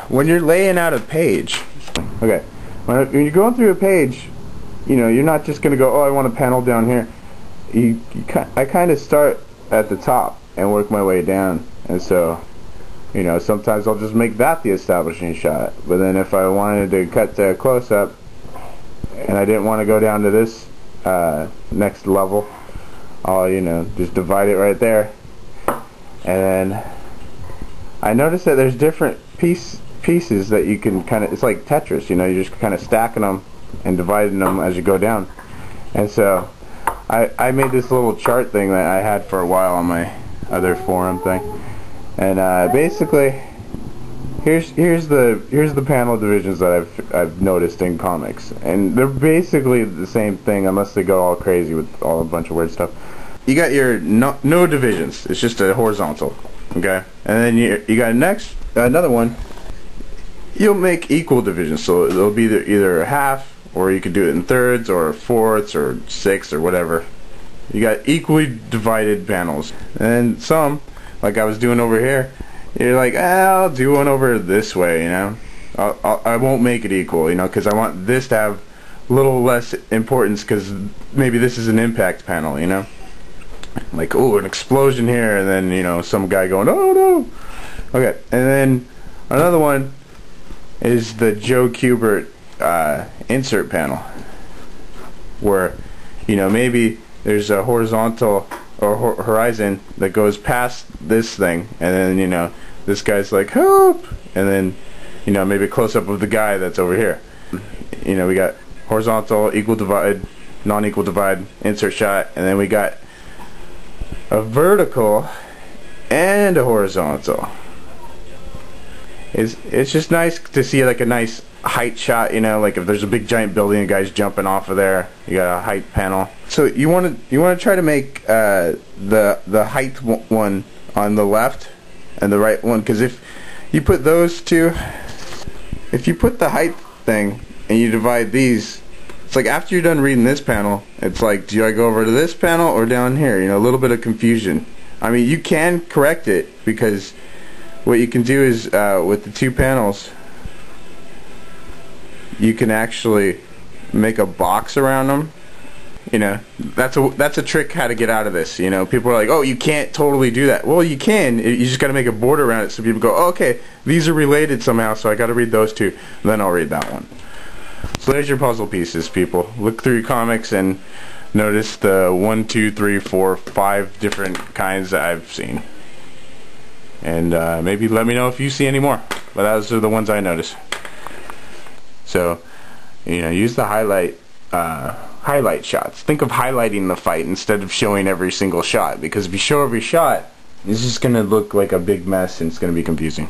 When you're laying out a page, okay, when you're going through a page, you know, you're not just going to go, oh, I want a panel down here. I kind of start at the top and work my way down, and so, you know, sometimes I'll just make that the establishing shot, but then if I wanted to cut to a close-up and I didn't want to go down to this next level, I'll, you know, just divide it right there. And then I noticed that there's different pieces that you can kind of, it's like Tetris, you know, you're just kind of stacking them and dividing them as you go down. And so I made this little chart thing that I had for a while on my other forum thing, and basically here's the panel divisions that I've noticed in comics, and they're basically the same thing unless they go all crazy with a bunch of weird stuff. You got your no divisions, it's just a horizontal, okay, and then you got another one. You'll make equal divisions, so it'll be either a half, or you could do it in thirds or fourths or sixths or whatever. You got equally divided panels, and some, like I was doing over here, you're like, I'll do one over this way, you know. I won't make it equal, you know, because I want this to have a little less importance, because maybe this is an impact panel, you know. Like, oh, an explosion here, and then, you know, some guy going, oh no. Okay, and then another one is the Joe Kubert insert panel, where, you know, maybe there's a horizontal or horizon that goes past this thing, and then, you know, this guy's like, help, and then, you know, maybe a close-up of the guy that's over here. You know, we got horizontal, equal divide, non-equal divide, insert shot, and then we got a vertical and a horizontal. It's just nice to see like a nice height shot, you know, like if there's a big giant building and guys jumping off of there, you got a height panel. So you want to try to make the height one on the left and the right one, because if you put those two, if you put the height thing and you divide these, it's like after you're done reading this panel, it's like, do I go over to this panel or down here? You know, a little bit of confusion. I mean, you can correct it, because what you can do is with the two panels, you can actually make a box around them. You know, that's a trick how to get out of this. You know, people are like, oh, you can't totally do that. Well, you can. You just got to make a border around it so people go, oh, okay, these are related somehow, so I got to read those two, then I'll read that one. So there's your puzzle pieces, people. Look through your comics and notice the 1, 2, 3, 4, 5 different kinds that I've seen. And maybe let me know if you see any more. But those are the ones I noticed. So, you know, use the highlight shots. Think of highlighting the fight instead of showing every single shot, because if you show every shot, it's just going to look like a big mess and it's going to be confusing.